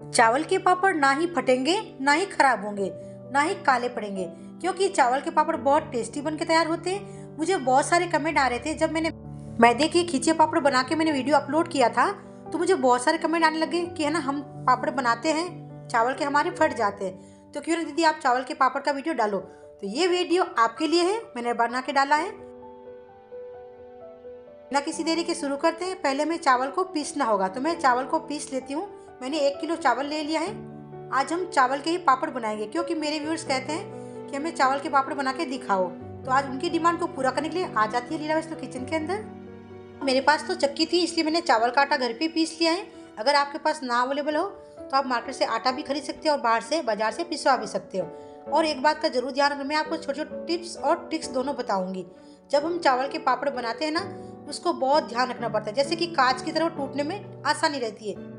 चावल के पापड़ ना ही फटेंगे, ना ही खराब होंगे, ना ही काले पड़ेंगे, क्योंकि चावल के पापड़ बहुत टेस्टी बन के तैयार होते हैं। मुझे बहुत सारे कमेंट आ रहे थे जब मैंने मैदे के खींचे पापड़ बना के मैंने वीडियो अपलोड किया था, तो मुझे बहुत सारे कमेंट आने लगे कि है ना, हम पापड़ बनाते हैं चावल के, हमारे फट जाते हैं, तो क्यों ना दीदी आप चावल के पापड़ का वीडियो डालो। तो ये वीडियो आपके लिए है, मैंने बना के डाला है। बिना किसी देरी के शुरू करते हैं। पहले हमें चावल को पीसना होगा, तो मैं चावल को पीस लेती हूँ। मैंने 1 किलो चावल ले लिया है। आज हम चावल के ही पापड़ बनाएंगे, क्योंकि मेरे व्यूअर्स कहते हैं कि हमें चावल के पापड़ बना के दिखाओ, तो आज उनकी डिमांड को पूरा करने के लिए आ जाती है लीला वैष्णो किचन के अंदर। मेरे पास तो चक्की थी, इसलिए मैंने चावल का आटा घर पे पीस लिया है। अगर आपके पास ना अवेलेबल हो तो आप मार्केट से आटा भी खरीद सकते हो और बाजार से पिसवा भी सकते हो। और एक बात का जरूर ध्यान रखना, मैं आपको छोटे छोटे टिप्स और ट्रिक्स दोनों बताऊंगी। जब हम चावल के पापड़ बनाते हैं ना, उसको बहुत ध्यान रखना पड़ता है, जैसे कि कांच की तरह टूटने में आसानी रहती है।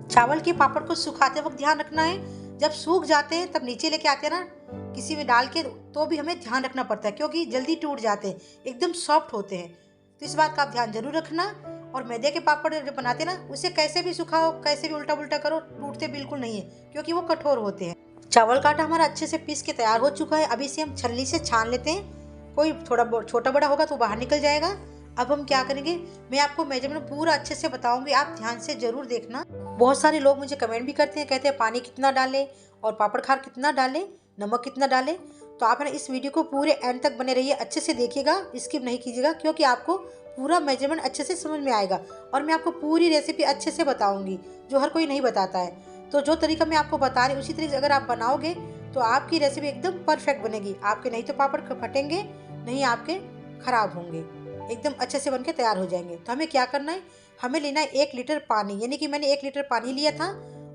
चावल के पापड़ को सुखाते वक्त ध्यान रखना है, जब सूख जाते हैं तब नीचे लेके आते हैं ना किसी में डाल के, तो भी हमें ध्यान रखना पड़ता है, क्योंकि जल्दी टूट जाते हैं, एकदम सॉफ्ट होते हैं। तो इस बात का आप ध्यान जरूर रखना। और मैदे के पापड़ जब बनाते हैं ना, उसे कैसे भी सुखाओ, कैसे भी उल्टा पुल्टा करो, टूटते बिल्कुल नहीं है, क्योंकि वो कठोर होते हैं। चावल का आटा हमारा अच्छे से पीस के तैयार हो चुका है। अभी इसे हम छलनी से छान लेते हैं। कोई थोड़ा छोटा बड़ा होगा तो बाहर निकल जाएगा। अब हम क्या करेंगे, मैं आपको मेजरमेंट पूरा अच्छे से बताऊंगी, आप ध्यान से जरूर देखना। बहुत सारे लोग मुझे कमेंट भी करते हैं, कहते हैं पानी कितना डालें और पापड़ खार कितना डालें, नमक कितना डालें। तो आप है ना इस वीडियो को पूरे एंड तक बने रहिए, अच्छे से देखिएगा, स्किप नहीं कीजिएगा, क्योंकि आपको पूरा मेजरमेंट अच्छे से समझ में आएगा। और मैं आपको पूरी रेसिपी अच्छे से बताऊंगी, जो हर कोई नहीं बताता है। तो जो तरीका मैं आपको बता रही हूँ, उसी तरीके से अगर आप बनाओगे तो आपकी रेसिपी एकदम परफेक्ट बनेगी। आपके नहीं तो पापड़ फटेंगे, नहीं आपके खराब होंगे, एकदम अच्छे से बनके तैयार हो जाएंगे। तो हमें क्या करना है, हमें लेना है 1 लीटर पानी, यानी कि मैंने 1 लीटर पानी लिया था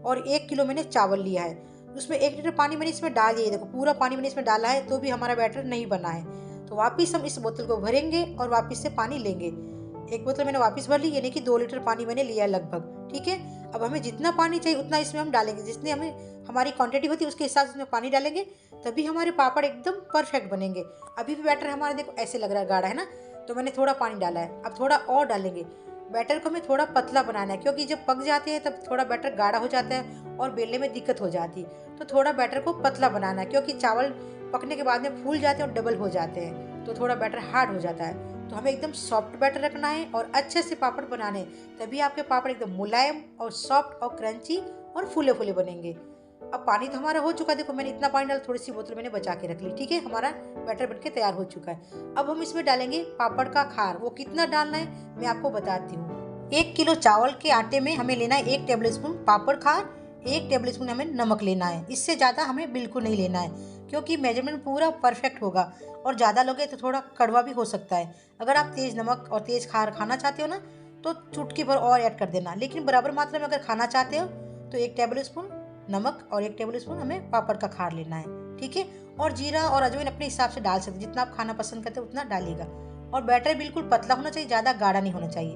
और 1 किलो मैंने चावल लिया है। उसमें 1 लीटर पानी मैंने इसमें डाल दिया, देखो पूरा पानी मैंने इसमें डाला है, तो भी हमारा बैटर नहीं बना है। तो वापस हम इस बोतल को भरेंगे और वापस से पानी लेंगे। एक बोतल मैंने वापस भर ली, यानी कि 2 लीटर पानी मैंने लिया लगभग। ठीक है, अब हमें जितना पानी चाहिए उतना इसमें हम डालेंगे, जितने हमें हमारी क्वांटिटी होती है उसके हिसाब से इसमें पानी डालेंगे, तभी हमारे पापड़ एकदम परफेक्ट बनेंगे। अभी भी बैटर हमारा देखो ऐसे लग रहा है गाढ़ा है ना, तो मैंने थोड़ा पानी डाला है, अब थोड़ा और डालेंगे। बैटर को हमें थोड़ा पतला बनाना है, क्योंकि जब पक जाते हैं तब थोड़ा बैटर गाढ़ा हो जाता है और बेलने में दिक्कत हो जाती है। तो थोड़ा बैटर को पतला बनाना है, क्योंकि चावल पकने के बाद में फूल जाते हैं और डबल हो जाते हैं, तो थोड़ा बैटर हार्ड हो जाता है। तो हमें एकदम सॉफ्ट बैटर रखना है और अच्छे से पापड़ बनाने हैं, तभी आपके पापड़ एकदम मुलायम और सॉफ्ट और क्रंची और फूले फूले बनेंगे। अब पानी तो हमारा हो चुका है, देखो मैंने इतना पानी डाला, थोड़ी सी बोतल मैंने बचा के रख ली। ठीक है, हमारा बैटर बनके तैयार हो चुका है। अब हम इसमें डालेंगे पापड़ का खार। वो कितना डालना है मैं आपको बताती हूँ। 1 किलो चावल के आटे में हमें लेना है 1 टेबल स्पून पापड़ खार, 1 टेबल स्पून हमें नमक लेना है। इससे ज़्यादा हमें बिल्कुल नहीं लेना है, क्योंकि मेजरमेंट पूरा परफेक्ट होगा। और ज़्यादा लोगे तो थोड़ा कड़वा भी हो सकता है। अगर आप तेज़ नमक और तेज़ खार खाना चाहते हो ना, तो चुटकी भर और ऐड कर देना, लेकिन बराबर मात्रा में अगर खाना चाहते हो तो 1 टेबल स्पून नमक और 1 टेबल स्पून हमें पापड़ का खार लेना है। ठीक है, और जीरा और अजवाइन अपने हिसाब से डाल सकते, जितना आप खाना पसंद करते हो उतना डालिएगा। और बैटर बिल्कुल पतला होना चाहिए, ज़्यादा गाढ़ा नहीं होना चाहिए,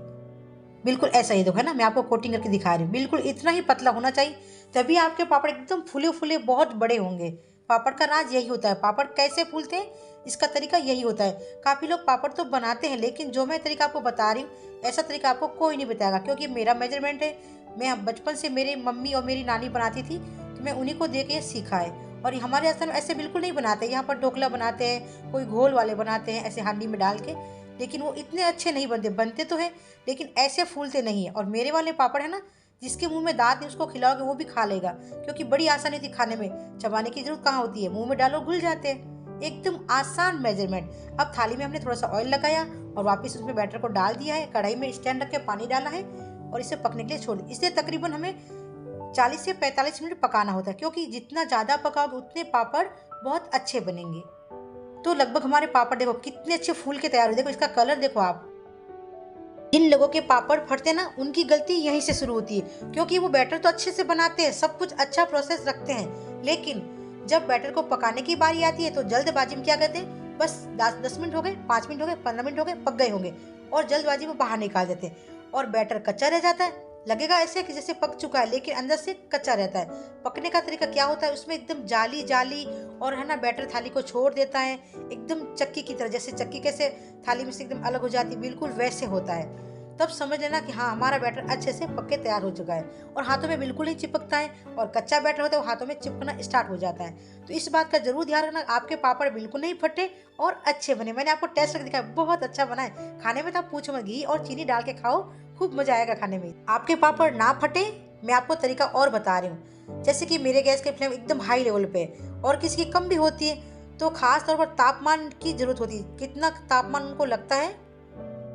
बिल्कुल ऐसा ही देखो है ना, मैं आपको कोटिंग करके दिखा रही हूँ, बिल्कुल इतना ही पतला होना चाहिए, तभी आपके पापड़ एकदम फूले फूले बहुत बड़े होंगे। पापड़ का राज यही होता है, पापड़ कैसे फूलते हैं इसका तरीका यही होता है। काफ़ी लोग पापड़ तो बनाते हैं, लेकिन जो मैं तरीका आपको बता रही हूँ, ऐसा तरीका आपको कोई नहीं बताएगा, क्योंकि मेरा मेजरमेंट है। मैं बचपन से मेरी मम्मी और मेरी नानी बनाती थी, तो मैं उन्हीं को देख के सीखा है। और हमारे आसपास ऐसे बिल्कुल नहीं बनाते, यहाँ पर ढोकला बनाते हैं, कोई घोल वाले बनाते हैं ऐसे हांडी में डाल के, लेकिन वो इतने अच्छे नहीं बनते। बनते तो हैं, लेकिन ऐसे फूलते नहीं है। और मेरे वाले पापड़ है ना, जिसके मुंह में दांत नहीं उसको खिलाओगे वो भी खा लेगा, क्योंकि बड़ी आसानी थी खाने में, चबाने की जरूरत कहाँ होती है, मुंह में डालो घुल जाते हैं, एकदम आसान मेजरमेंट। अब थाली में हमने थोड़ा सा ऑयल लगाया और वापस उसमें बैटर को डाल दिया है। कढ़ाई में स्टैंड रख के पानी डाला है और इसे पकने के लिए छोड़ दिया। इसे तकरीबन हमें 40 से 45 मिनट पकाना होता है, क्योंकि जितना ज़्यादा पकाओगे उतने पापड़ बहुत अच्छे बनेंगे। तो लगभग हमारे पापड़ देखो कितने अच्छे फूल के तैयार हुए, देखो इसका कलर देखो आप। जिन लोगों के पापड़ फटते ना, उनकी गलती यहीं से शुरू होती है, क्योंकि वो बैटर तो अच्छे से बनाते हैं, सब कुछ अच्छा प्रोसेस रखते हैं, लेकिन जब बैटर को पकाने की बारी आती है तो जल्दबाजी में क्या करते हैं, बस 10 मिनट हो गए, 5 मिनट हो गए, 15 मिनट हो गए, पक गए होंगे, और जल्दबाजी में बाहर निकाल देते हैं और बैटर कच्चा रह जाता है। लगेगा ऐसे कि जैसे पक चुका है, लेकिन अंदर से कच्चा रहता है। पकने का तरीका क्या होता है, उसमें एकदम जाली जाली और है ना, बैटर थाली को छोड़ देता है एकदम चक्की की तरह, जैसे चक्की कैसे थाली में से एकदम अलग हो जाती है, बिल्कुल वैसे होता है। तब समझ लेना कि हाँ हमारा बैटर अच्छे से पक के तैयार हो चुका है और हाथों में बिल्कुल नहीं चिपकता है, और कच्चा बैटर होता है वो हाथों में चिपकना स्टार्ट हो जाता है। तो इस बात का जरूर ध्यान रखना आपके पापड़ बिल्कुल नहीं फटे और अच्छे बने। मैंने आपको टेस्ट करके दिखाया, बहुत अच्छा बना है। खाने में तो आप पूछो मत, घी और चीनी डाल के खाओ, खूब मजा आएगा खाने में। आपके पापड़ ना फटे, मैं आपको तरीका और बता रही हूँ। जैसे कि मेरे गैस की फ्लेम एकदम हाई लेवल पे और किसी की कम भी होती है, तो खास तौर पर तापमान की जरूरत होती है। कितना तापमान उनको लगता है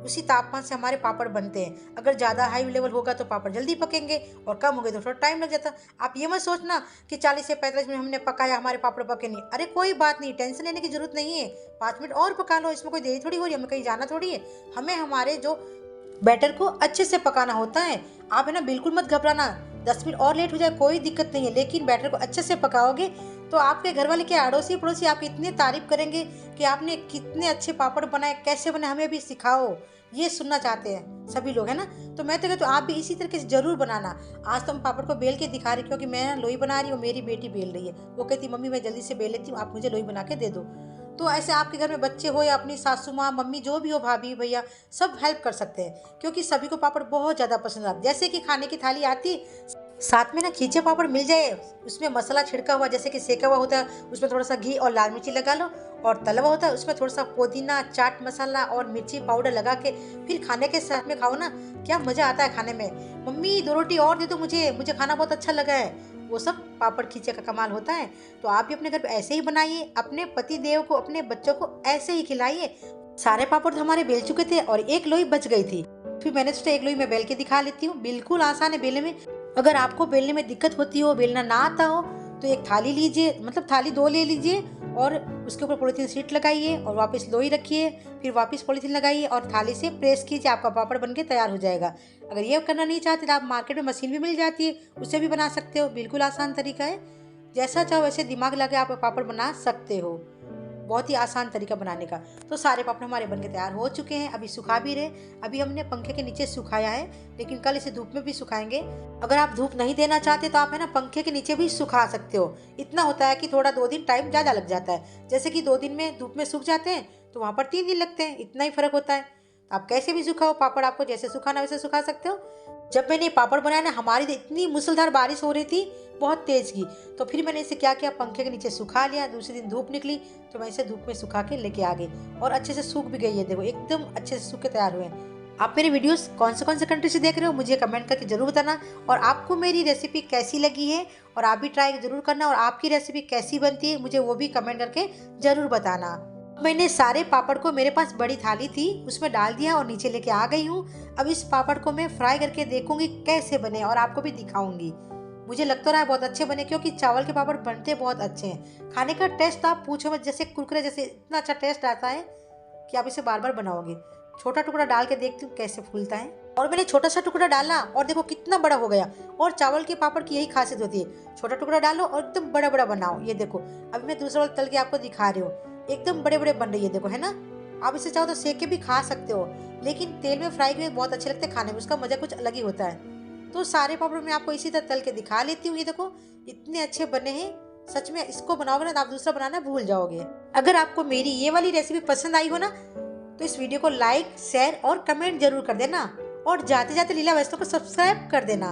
उसी तापमान से हमारे पापड़ बनते हैं। अगर ज़्यादा हाई लेवल होगा तो पापड़ जल्दी पकेंगे और कम हो गए तो थोड़ा टाइम लग जाता। आप ये मत सोचना कि 40 से 45 मिनट हमने पकाया हमारे पापड़ पके नहीं। अरे कोई बात नहीं, टेंशन लेने की जरूरत नहीं है। 5 मिनट और पका लो, इसमें कोई देरी थोड़ी हो रही है, हमें कहीं जाना थोड़ी है। हमें हमारे जो बैटर को अच्छे से पकाना होता है। आप है ना बिल्कुल मत घबराना, 10 मिनट और लेट हो जाए कोई दिक्कत नहीं है, लेकिन बैटर को अच्छे से पकाओगे तो आपके घर वाले के अड़ोसी पड़ोसी आपकी इतनी तारीफ करेंगे कि आपने कितने अच्छे पापड़ बनाए, कैसे बने, हमें भी सिखाओ। ये सुनना चाहते हैं सभी लोग, है ना। तो मैं तो कहती हूँ आप भी इसी तरीके से जरूर बनाना। आज तो हम पापड़ को बेल के दिखा रही, क्योंकि मैं लोई बना रही हूँ, मेरी बेटी बेल रही है। वो कहती मम्मी मैं जल्दी से बेल लेती हूँ, आप मुझे लोई बना के दे दो। तो ऐसे आपके घर में बच्चे हो या अपनी सासू माँ मम्मी जो भी हो, भाभी भैया, सब हेल्प कर सकते हैं, क्योंकि सभी को पापड़ बहुत ज़्यादा पसंद आता है। जैसे कि खाने की थाली आती, साथ में ना खींचे पापड़ मिल जाए, उसमें मसाला छिड़का हुआ, जैसे कि सेका हुआ होता है, उसमें थोड़ा सा घी और लाल मिर्ची लगा लो, और तला हुआ होता है उसमें थोड़ा सा पुदीना, चाट मसाला और मिर्ची पाउडर लगा के फिर खाने के साथ में खाओ ना, क्या मज़ा आता है खाने में। मम्मी 2 रोटी और दे दो मुझे खाना बहुत अच्छा लगा है, वो सब पापड़ खींचे का कमाल होता है। तो आप भी अपने घर पे ऐसे ही बनाइए, अपने पति देव को, अपने बच्चों को ऐसे ही खिलाइए। सारे पापड़ तो हमारे बेल चुके थे और एक लोई बच गई थी, फिर मैंने सोचा एक लोई मैं बेल के दिखा लेती हूँ। बिल्कुल आसान है बेलने में। अगर आपको बेलने में दिक्कत होती हो, बेलना ना आता हो, तो एक थाली लीजिए, मतलब थाली 2 ले लीजिए और उसके ऊपर पॉलीथीन शीट लगाइए और वापस लोई रखिए, फिर वापस पॉलीथीन लगाइए और थाली से प्रेस कीजिए, आपका पापड़ बनके तैयार हो जाएगा। अगर ये करना नहीं चाहते तो आप मार्केट में मशीन भी मिल जाती है, उससे भी बना सकते हो। बिल्कुल आसान तरीका है, जैसा चाहो वैसे दिमाग लगा आप पापड़ बना सकते हो। बहुत ही आसान तरीका बनाने का। तो सारे पापड़ हमारे बनके तैयार हो चुके हैं, अभी सुखा भी रहे। अभी हमने पंखे के नीचे सुखाया है, लेकिन कल इसे धूप में भी सुखाएंगे। अगर आप धूप नहीं देना चाहते तो आप है ना पंखे के नीचे भी सुखा सकते हो। इतना होता है कि थोड़ा 2 दिन टाइम ज़्यादा लग जाता है, जैसे कि 2 दिन में धूप में सूख जाते हैं तो वहाँ पर 3 दिन लगते हैं, इतना ही फर्क होता है। आप कैसे भी सुखाओ पापड़, आपको जैसे सुखाना वैसे सुखा सकते हो। जब मैंने पापड़ बनाया ना, हमारी तो इतनी मूसलाधार बारिश हो रही थी, बहुत तेज की, तो फिर मैंने इसे क्या किया, पंखे के नीचे सुखा लिया। दूसरे दिन धूप निकली तो मैं इसे धूप में सुखा के लेके आ गई और अच्छे से सूख भी गई है। देखो एकदम अच्छे से सूख के तैयार हुए हैं। आप मेरे वीडियोस कौन से कंट्री से देख रहे हो मुझे कमेंट करके जरूर बताना, और आपको मेरी रेसिपी कैसी लगी है, और आप भी ट्राई जरूर करना, और आपकी रेसिपी कैसी बनती है मुझे वो भी कमेंट करके जरूर बताना। मैंने सारे पापड़ को, मेरे पास बड़ी थाली थी उसमें डाल दिया और नीचे लेके आ गई हूँ। अब इस पापड़ को मैं फ्राई करके देखूंगी कैसे बने और आपको भी दिखाऊंगी। मुझे लग तो रहा है बहुत अच्छे बने, क्योंकि चावल के पापड़ बनते बहुत अच्छे हैं। खाने का टेस्ट आप पूछो मत, जैसे कुरकुरे जैसे इतना अच्छा टेस्ट आता है कि आप इसे बार बार बनाओगे। छोटा टुकड़ा डाल के देखती हूँ कैसे फूलता है, और मैंने छोटा सा टुकड़ा डाला और देखो कितना बड़ा हो गया। और चावल के पापड़ की यही खासियत होती है, छोटा टुकड़ा डालो और एकदम बड़ा बड़ा बनाओ। ये देखो अभी मैं दूसरा वाला तल के आपको दिखा रही हूँ, एकदम बड़े बड़े बन रही है, देखो है ना। आप इसे चाहो तो सेक के भी खा सकते हो, लेकिन तेल में फ्राई किए बहुत अच्छे लगते हैं खाने में, उसका मजा कुछ अलग ही होता है। तो सारे पापड़ मैं आपको इसी तरह तल के दिखा लेती हूँ। ये देखो इतने अच्छे बने हैं, सच में इसको बनाओगे ना तो आप दूसरा बनाना भूल जाओगे। अगर आपको मेरी ये वाली रेसिपी पसंद आई हो ना, तो इस वीडियो को लाइक, शेयर और कमेंट जरूर कर देना, और जाते जाते लीला वैष्णव को सब्सक्राइब कर देना।